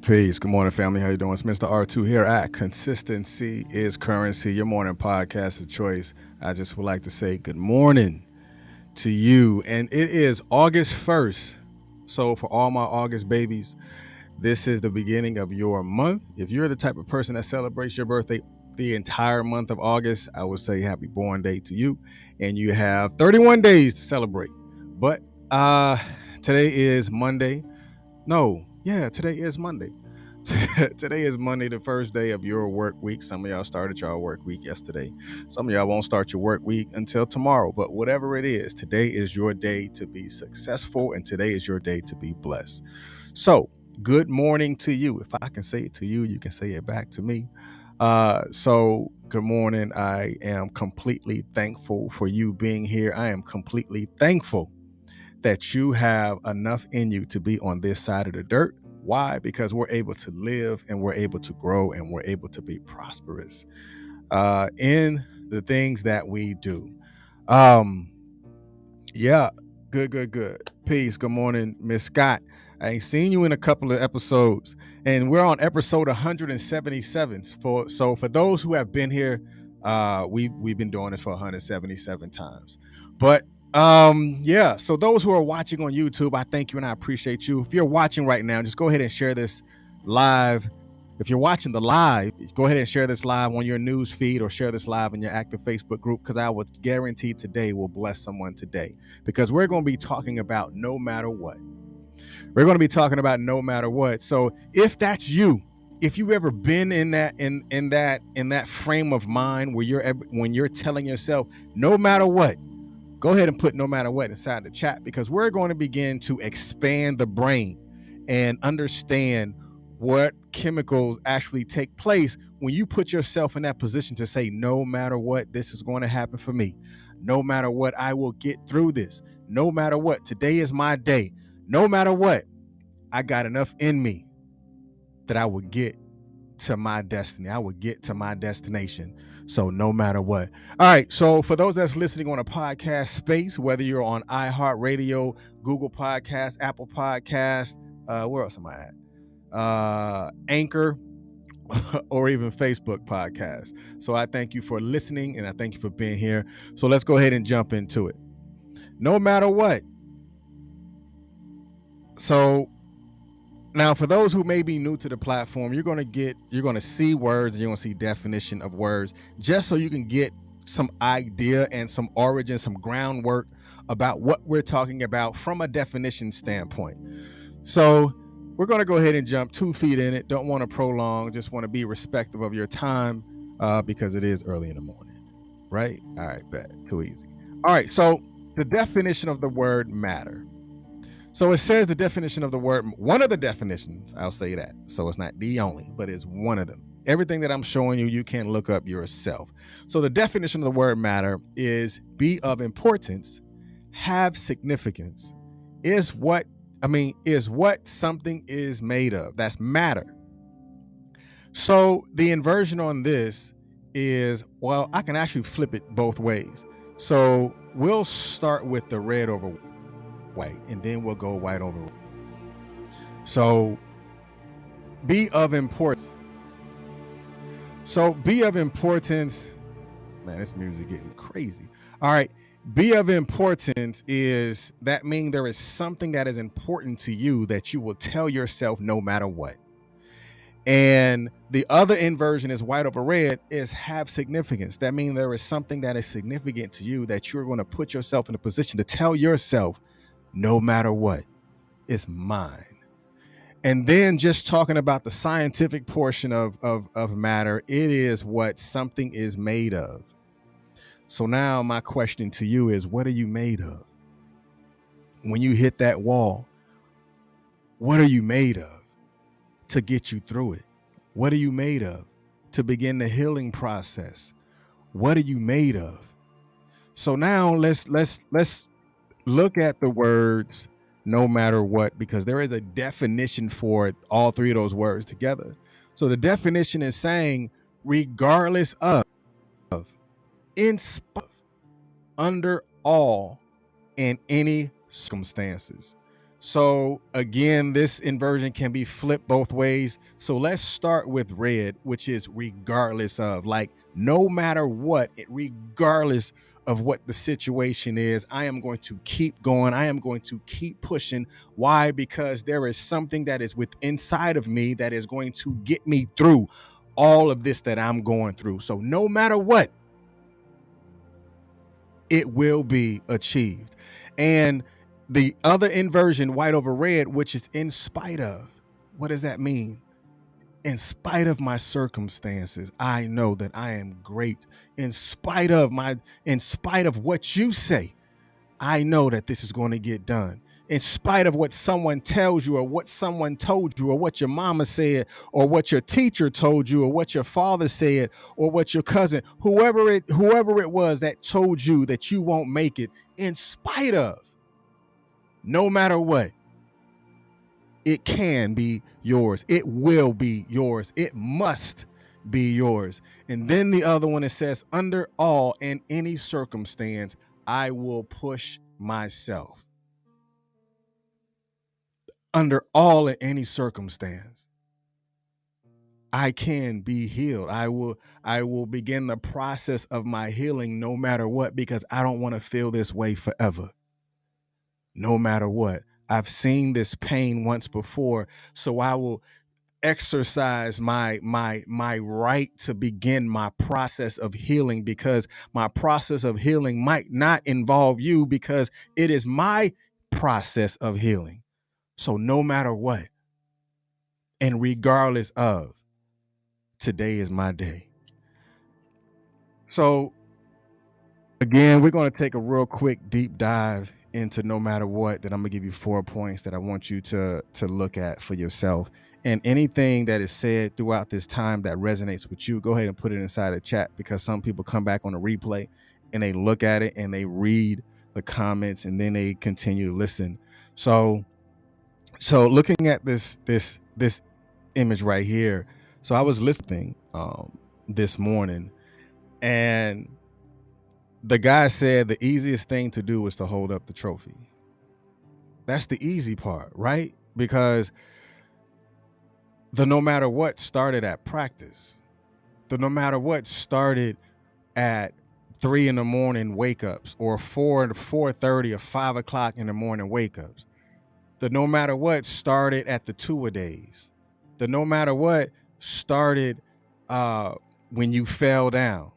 Peace. Good morning, family. How you doing? It's Mr. R2 here at Consistency is Currency, your morning podcast of choice. I just would like to say good morning to you. And it is August 1st. So for all my August babies, this is the beginning of your month. If you're the type of person that celebrates your birthday the entire month of August, I would say happy born day to you. And you have 31 days to celebrate. But today is Monday. Today is Monday. Today is Monday, the first day of your work week. Some of y'all started your work week yesterday. Some of y'all won't start your work week until tomorrow. But whatever it is, today is your day to be successful, and today is your day to be blessed. So, good morning to you. If I can say it to you, you can say it back to me. Good morning. I am completely thankful for you being here. I am completely thankful that you have enough in you to be on this side of the dirt. Why? Because we're able to live and we're able to grow and we're able to be prosperous in the things that we do. Good. Peace. Good morning, Miss Scott. I ain't seen you in a couple of episodes, and we're on episode 177. For those who have been here, we've been doing this for 177 times. But so those who are watching on YouTube, I thank you and I appreciate you. If you're watching right now, just go ahead and share this live. If you're watching the live, go ahead and share this live on your news feed or share this live in your active Facebook group, because I would guarantee today will bless someone today, because we're going to be talking about no matter what. We're going to be talking about no matter what. So if that's you, if you've ever been in that frame of mind where when you're telling yourself no matter what, go ahead and put no matter what inside the chat, because we're going to begin to expand the brain and understand what chemicals actually take place when you put yourself in that position to say, no matter what, this is going to happen for me. No matter what, I will get through this. No matter what, today is my day. No matter what, I got enough in me that I will get to my destiny. I will get to my destination. So no matter what. All right. So for those that's listening on a podcast space, whether you're on iHeartRadio, Google Podcasts, Apple Podcasts, where else am I at? Anchor, or even Facebook Podcasts. So I thank you for listening and I thank you for being here. So let's go ahead and jump into it. No matter what. So now, for those who may be new to the platform, you're going to see words and you're going to see definition of words, just so you can get some idea and some origin, some groundwork about what we're talking about from a definition standpoint. So we're going to go ahead and jump 2 feet in it. Don't want to prolong, just want to be respectful of your time because it is early in the morning, right? All right, bet. Too easy. All right, so the definition of the word matter. So it says the definition of the word, one of the definitions, I'll say that. So it's not the only, but it's one of them. Everything that I'm showing you, you can look up yourself. So the definition of the word matter is be of importance, have significance, is what something is made of. That's matter. So the inversion on this is, well, I can actually flip it both ways. So we'll start with the red over white, and then we'll go white over. So be of importance. So be of importance. Man, this music is getting crazy. All right. Be of importance is that mean there is something that is important to you that you will tell yourself no matter what. And the other inversion is white over red is have significance. That means there is something that is significant to you that you're going to put yourself in a position to tell yourself, no matter what, it's mine. And then just talking about the scientific portion of matter, it is what something is made of. So now my question to you is, what are you made of? When you hit that wall, what are you made of to get you through it? What are you made of to begin the healing process? What are you made of? So now let's look at the words no matter what, because there is a definition for all three of those words together. So the definition is saying regardless of, in spite of, under all, in any circumstances. So again, this inversion can be flipped both ways. So let's start with red, which is regardless of, like, no matter what, regardless of what the situation is, I am going to keep going. I am going to keep pushing. Why? Because there is something that is within inside of me that is going to get me through all of this that I'm going through. So no matter what, it will be achieved. And the other inversion, white over red, which is in spite of. What does that mean? In spite of my circumstances, I know that I am great. In spite of what you say, I know that this is going to get done. In spite of what someone tells you, or what someone told you, or what your mama said, or what your teacher told you, or what your father said, or what your cousin, whoever it was that told you that you won't make it, in spite of, no matter what, it can be yours. It will be yours. It must be yours. And then the other one, it says, under all and any circumstance, I will push myself. Under all and any circumstance, I can be healed. I will begin the process of my healing no matter what, because I don't want to feel this way forever. No matter what. I've seen this pain once before, so I will exercise my right to begin my process of healing, because my process of healing might not involve you, because it is my process of healing. So no matter what, and regardless of, today is my day. So again, we're going to take a real quick deep dive into no matter what. That I'm going to give you 4 points that I want you to look at for yourself. And anything that is said throughout this time that resonates with you, go ahead and put it inside the chat, because some people come back on the replay and they look at it and they read the comments and then they continue to listen. So looking at this image right here. So I was listening this morning, and the guy said the easiest thing to do was to hold up the trophy. That's the easy part, right? Because the no matter what started at practice. The no matter what started at 3 a.m. wake ups, or 4:30 or 5 o'clock in the morning wake ups. The no matter what started at the 2-a-days. The no matter what started when you fell down.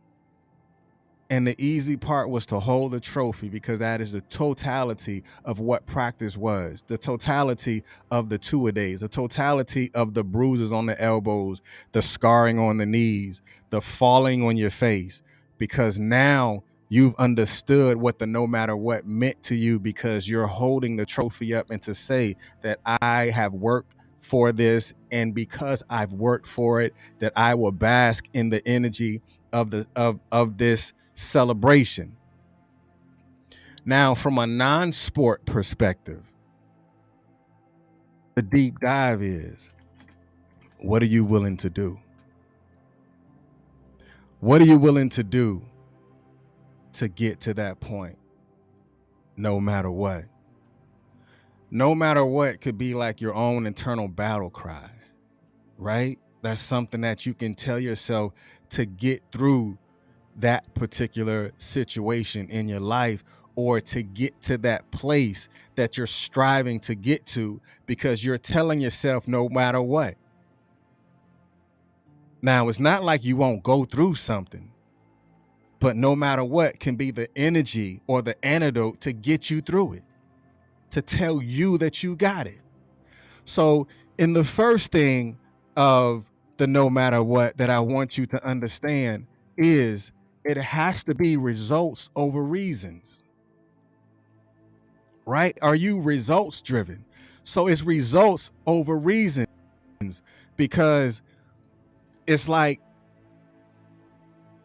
And the easy part was to hold the trophy, because that is the totality of what practice was, the totality of the 2-a-days, the totality of the bruises on the elbows, the scarring on the knees, the falling on your face, because now you've understood what the no matter what meant to you, because you're holding the trophy up, and to say that I have worked for this, and because I've worked for it, that I will bask in the energy of this celebration. Now, from a non-sport perspective, the deep dive is, what are you willing to do? What are you willing to do to get to that point? No matter what. No matter what could be like your own internal battle cry, right? That's something that you can tell yourself to get through that particular situation in your life, or to get to that place that you're striving to get to, because you're telling yourself no matter what. Now, it's not like you won't go through something, but no matter what can be the energy or the antidote to get you through it, to tell you that you got it. So in the first thing of the no matter what that I want you to understand is, it has to be results over reasons, right? Are you results driven? So it's results over reasons, because it's like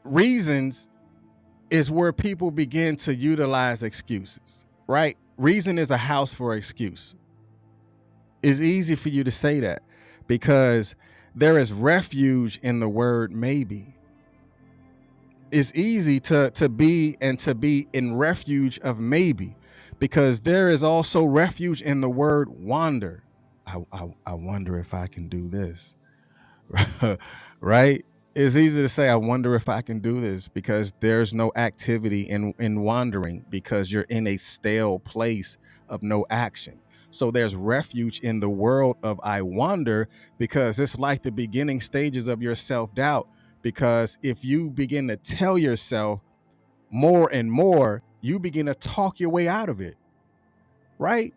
reasons is where people begin to utilize excuses, right? Reason is a house for excuse. It's easy for you to say that, because there is refuge in the word maybe. It's easy to be in refuge of maybe, because there is also refuge in the word wander. I wonder if I can do this. Right? It's easy to say, I wonder if I can do this, because there's no activity in wandering, because you're in a stale place of no action. So there's refuge in the world of I wonder, because it's like the beginning stages of your self-doubt. Because if you begin to tell yourself more and more, you begin to talk your way out of it, right?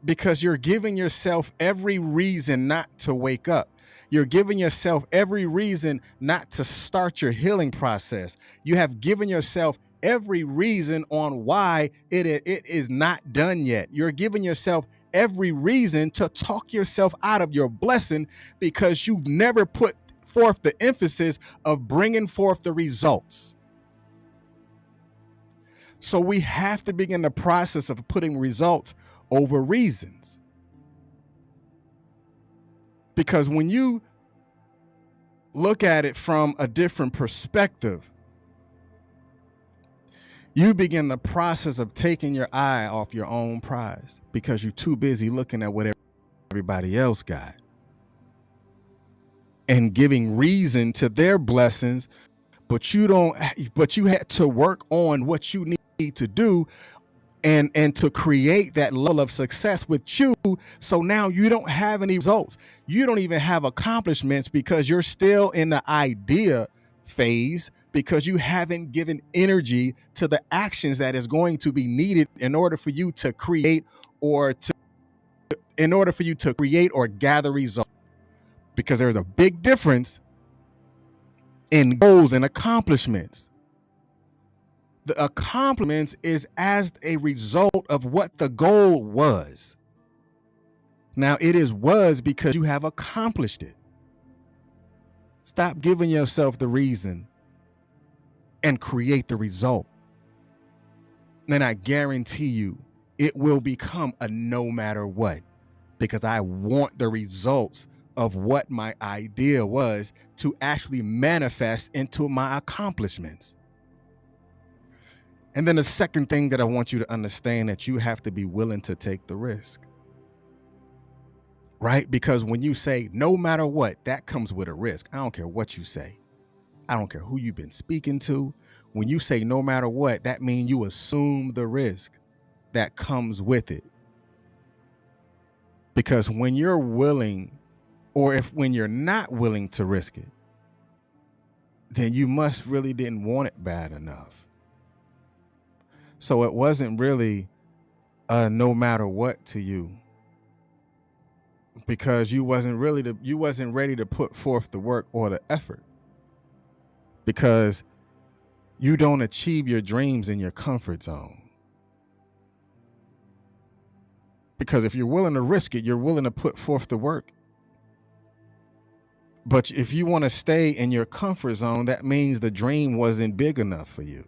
Because you're giving yourself every reason not to wake up. You're giving yourself every reason not to start your healing process. You have given yourself every reason on why it is not done yet. You're giving yourself every reason to talk yourself out of your blessing, because you've never put forth the emphasis of bringing forth the results. So we have to begin the process of putting results over reasons. Because when you look at it from a different perspective, you begin the process of taking your eye off your own prize, because you're too busy looking at what everybody else got and giving reason to their blessings, but you had to work on what you need to do and to create that level of success with you. So now you don't have any results. You don't even have accomplishments, because you're still in the idea phase, because you haven't given energy to the actions that is going to be needed in order for you to create or gather results. Because there's a big difference in goals and accomplishments. The accomplishments is as a result of what the goal was. Now it was because you have accomplished it. Stop giving yourself the reason and create the result. Then I guarantee you it will become a no matter what, because I want the results of what my idea was to actually manifest into my accomplishments. And then the second thing that I want you to understand, that you have to be willing to take the risk, right? Because when you say no matter what, that comes with a risk. I don't care what you say. I don't care who you've been speaking to. When you say no matter what, that means you assume the risk that comes with it. Because when you're willing, or when you're not willing to risk it, then you must really didn't want it bad enough. So it wasn't really no matter what to you, because you wasn't ready to put forth the work or the effort, because you don't achieve your dreams in your comfort zone. Because if you're willing to risk it, you're willing to put forth the work. But if you want to stay in your comfort zone, that means the dream wasn't big enough for you.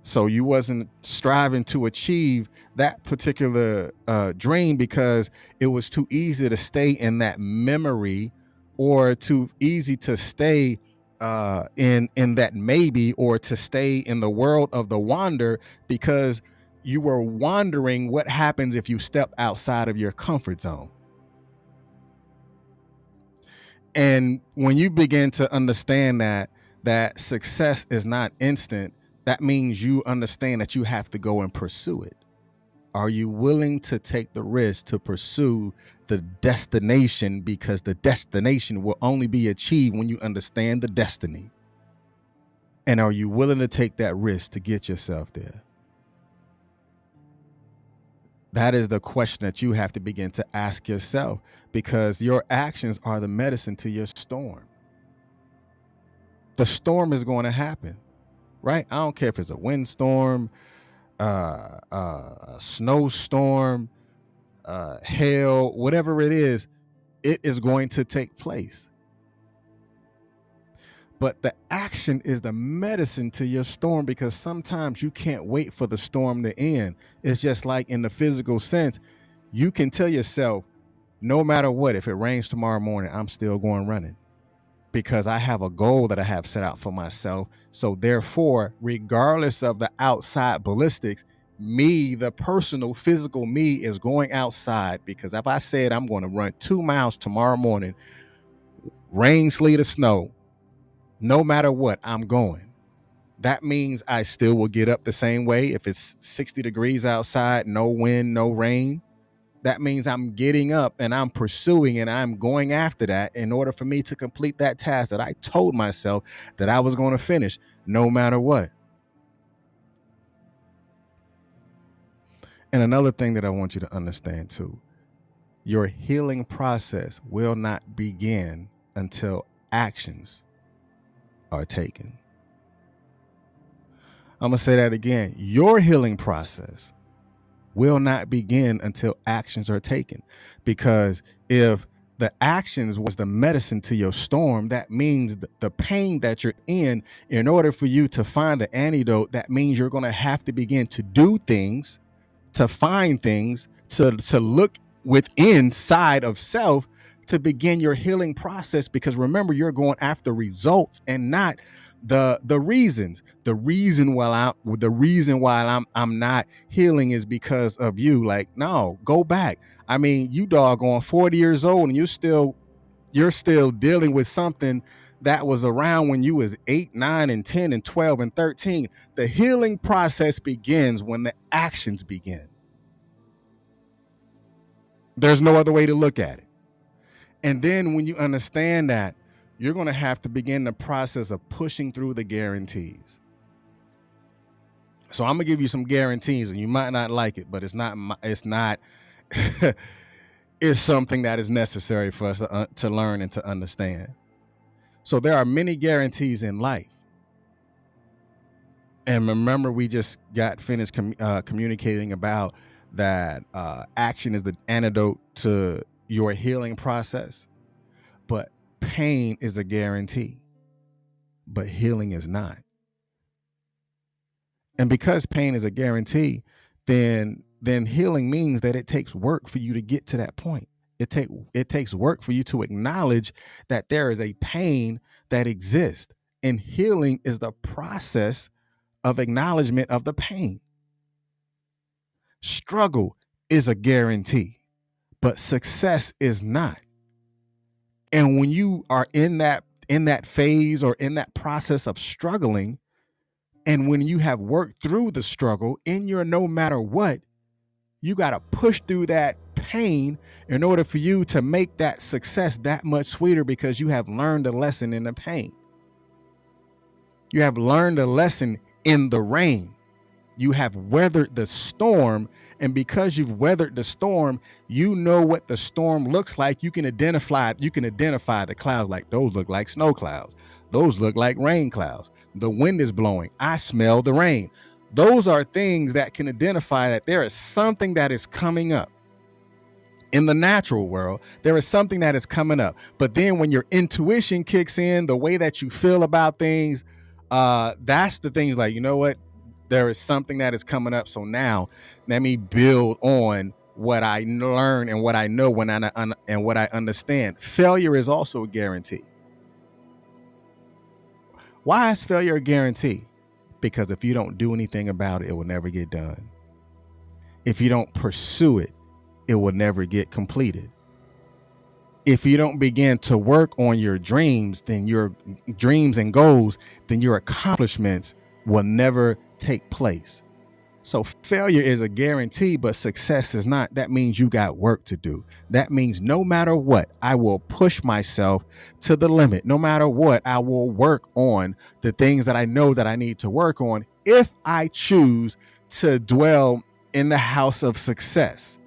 So you wasn't striving to achieve that particular dream, because it was too easy to stay in that memory, or too easy to stay in that maybe, or to stay in the world of the wander, because you were wondering what happens if you step outside of your comfort zone. And when you begin to understand that success is not instant, that means you understand that you have to go and pursue it. Are you willing to take the risk to pursue the destination? Because the destination will only be achieved when you understand the destiny. And are you willing to take that risk to get yourself there? That is the question that you have to begin to ask yourself, because your actions are the medicine to your storm. The storm is going to happen, right? I don't care if it's a windstorm, a snowstorm, hail, whatever it is going to take place. But the action is the medicine to your storm, because sometimes you can't wait for the storm to end. It's just like in the physical sense, you can tell yourself, no matter what, if it rains tomorrow morning, I'm still going running, because I have a goal that I have set out for myself. So therefore, regardless of the outside ballistics, Me, the personal, physical me, is going outside because if I said I'm going to run 2 miles tomorrow morning, rain, sleet, or snow, no matter what, I'm going. That means I still will get up the same way. If it's 60 degrees outside, no wind, no rain, that means I'm getting up and I'm pursuing and I'm going after that in order for me to complete that task that I told myself that I was going to finish no matter what. And another thing that I want you to understand too, your healing process will not begin until actions are taken. I'm going to say that again. Your healing process will not begin until actions are taken. Because if the actions was the medicine to your storm, that means the pain that you're in order for you to find the antidote, that means you're going to have to begin to do things, to find things, to look within side of self to begin your healing process. Because remember, you're going after results and not the reasons. The reason why I'm not healing is because of you. Like, no, go back. I mean, you doggone 40 years old and you're still dealing with something that was around when you was 8, 9, and 10, and 12, and 13. The healing process begins when the actions begin. There's no other way to look at it. And then when you understand that, you're going to have to begin the process of pushing through the guarantees. So I'm going to give you some guarantees, and you might not like it, but it's not it's something that is necessary for us to learn and to understand. So there are many guarantees in life. And remember, we just got finished communicating about that action is the antidote to your healing process. But pain is a guarantee, but healing is not. And because pain is a guarantee, then healing means that it takes work for you to get to that point. It takes work for you to acknowledge that there is a pain that exists. And healing is the process of acknowledgement of the pain. Struggle is a guarantee, but success is not. And when you are in that phase or in that process of struggling, and when you have worked through the struggle in your no matter what, you got to push through that pain in order for you to make that success that much sweeter, because you have learned a lesson in the pain. You have learned a lesson in the rain. You have weathered the storm, and because you've weathered the storm, you know what the storm looks like. You can identify the clouds, like those look like snow clouds. Those look like rain clouds. The wind is blowing. I smell the rain. Those are things that can identify that there is something that is coming up. In the natural world, there is something that is coming up. But then when your intuition kicks in, the way that you feel about things, that's the things like, you know what? There is something that is coming up. So now let me build on what I learn and what I know and what I understand. Failure is also a guarantee. Why is failure a guarantee? Because if you don't do anything about it, it will never get done. If you don't pursue it, it will never get completed. If you don't begin to work on your dreams, then your dreams and goals, then your accomplishments will never take place. So failure is a guarantee, but success is not. That means you got work to do. That means no matter what, I will push myself to the limit. No matter what, I will work on the things that I know that I need to work on if I choose to dwell in the house of success.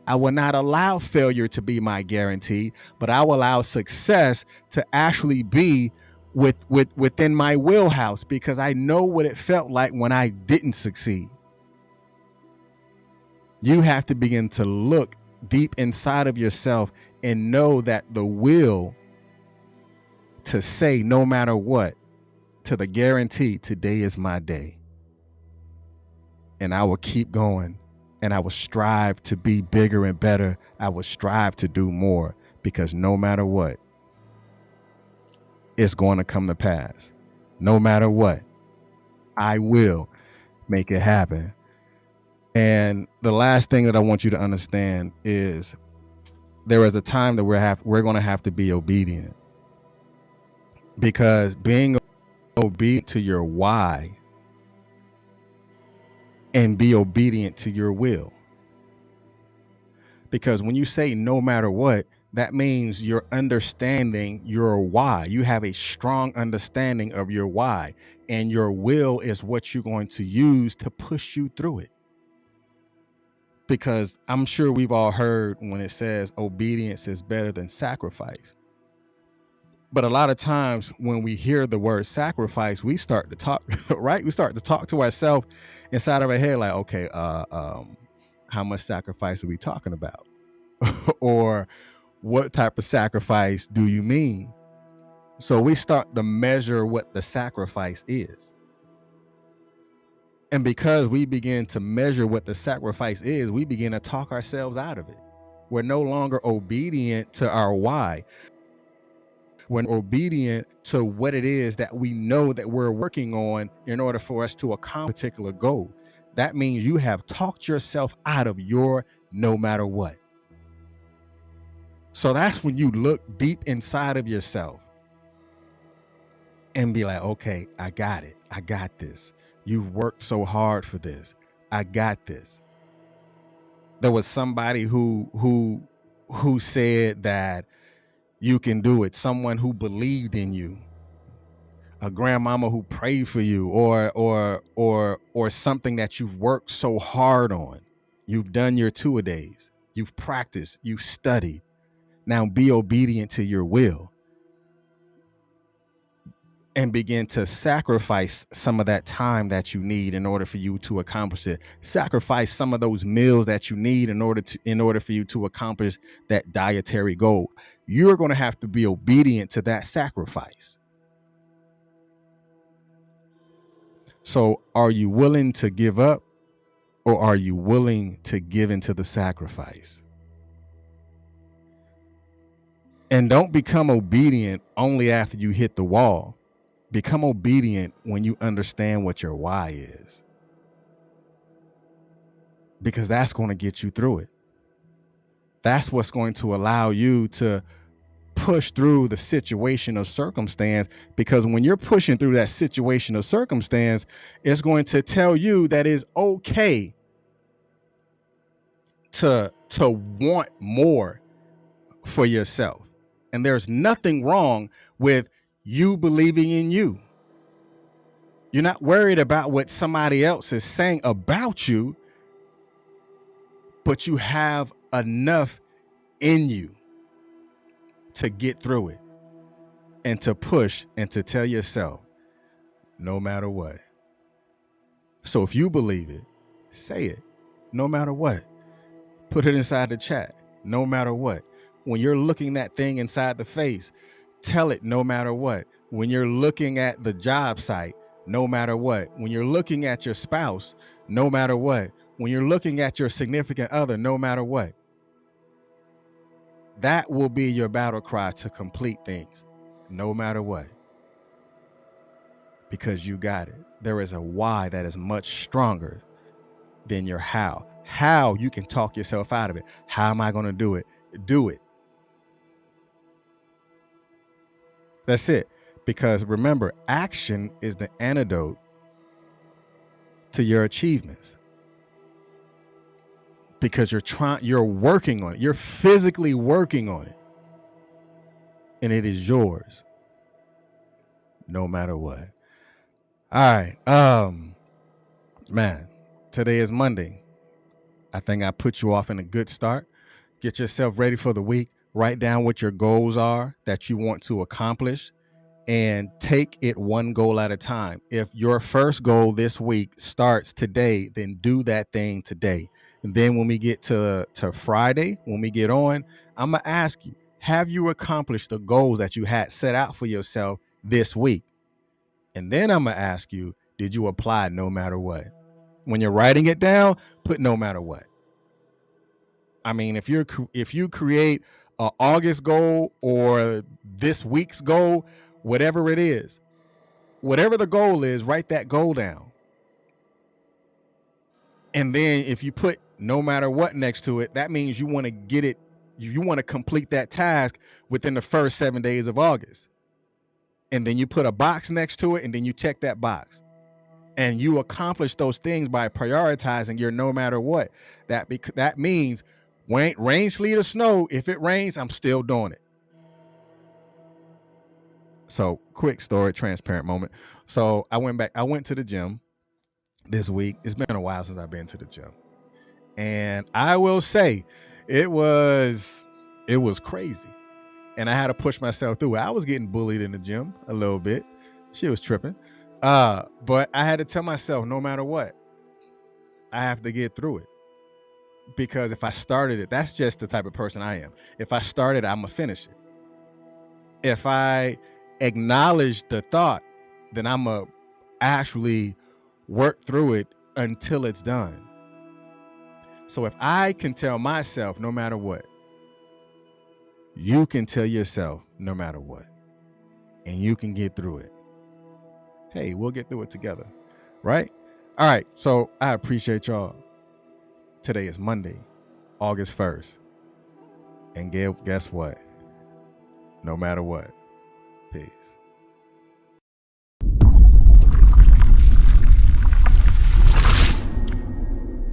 I will not allow failure to be my guarantee, but I will allow success to actually be within my wheelhouse, because I know what it felt like when I didn't succeed. You have to begin to look deep inside of yourself and know that the will to say no matter what to the guarantee, today is my day. And I will keep going, and I will strive to be bigger and better. I will strive to do more, because no matter what, it's going to come to pass. No matter what, I will make it happen. And the last thing that I want you to understand is there is a time that we're going to have to be obedient, because being obedient to your why and be obedient to your will. Because when you say no matter what, that means you're understanding your why. You have a strong understanding of your why, and your will is what you're going to use to push you through it. Because I'm sure we've all heard when it says obedience is better than sacrifice. But a lot of times when we hear the word sacrifice, we start to talk, right? We start to talk to ourselves inside of our head like, okay, how much sacrifice are we talking about? Or what type of sacrifice do you mean? So we start to measure what the sacrifice is. And because we begin to measure what the sacrifice is, we begin to talk ourselves out of it. We're no longer obedient to our why. We're obedient to what it is that we know that we're working on in order for us to accomplish a particular goal. That means you have talked yourself out of your no matter what. So that's when you look deep inside of yourself and be like, okay, I got it. I got this. You've worked so hard for this. I got this. There was somebody who said that you can do it. Someone who believed in you. A grandmama who prayed for you, or something that you've worked so hard on. You've done your two-a-days. You've practiced. You've studied. Now be obedient to your will and begin to sacrifice some of that time that you need in order for you to accomplish it. Sacrifice some of those meals that you need in order for you to accomplish that dietary goal. You're going to have to be obedient to that sacrifice. So are you willing to give up, or are you willing to give into the sacrifice? And don't become obedient only after you hit the wall. Become obedient when you understand what your why is, because that's going to get you through it. That's what's going to allow you to push through the situation or circumstance, because when you're pushing through that situation or circumstance, it's going to tell you that it's okay to want more for yourself. And there's nothing wrong with you believing in you. You're not worried about what somebody else is saying about you, but you have enough in you to get through it and to push and to tell yourself, no matter what. So if you believe it, say it, no matter what. Put it inside the chat, no matter what. When you're looking that thing inside the face, tell it no matter what. When you're looking at the job site, no matter what. When you're looking at your spouse, no matter what. When you're looking at your significant other, no matter what. That will be your battle cry to complete things, no matter what. Because you got it. There is a why that is much stronger than your how. How, you can talk yourself out of it. How am I going to do it? Do it. That's it. Because remember, action is the antidote to your achievements. Because you're working on it. You're physically working on it. And it is yours, no matter what. All right. Man, today is Monday. I think I put you off in a good start. Get yourself ready for the week. Write down what your goals are that you want to accomplish, and take it one goal at a time. If your first goal this week starts today, then do that thing today. And then when we get to Friday, when we get on, I'm going to ask you, have you accomplished the goals that you had set out for yourself this week? And then I'm going to ask you, did you apply no matter what? When you're writing it down, put no matter what. I mean, if you create an August goal or this week's goal, whatever it is, whatever the goal is, write that goal down And then if you put no matter what next to it, that means you want to get it, you want to complete that task within the first 7 days of August. And then you put a box next to it, and then you check that box. And you accomplish those things by prioritizing your no matter what. That means rain, sleet, or snow, if it rains, I'm still doing it. So quick story, transparent moment. So I went to the gym this week. It's been a while since I've been to the gym. And I will say it was crazy. And I had to push myself through it. I was getting bullied in the gym a little bit. She was tripping. But I had to tell myself, no matter what, I have to get through it. Because if I started it, that's just the type of person I am. If I started, I'm going to finish it. If I acknowledge the thought, then I'm going to actually work through it until it's done. So if I can tell myself, no matter what, you can tell yourself, no matter what, and you can get through it. Hey, we'll get through it together, right? All right, so I appreciate y'all. Today is Monday, August 1st. And guess what? No matter what, peace.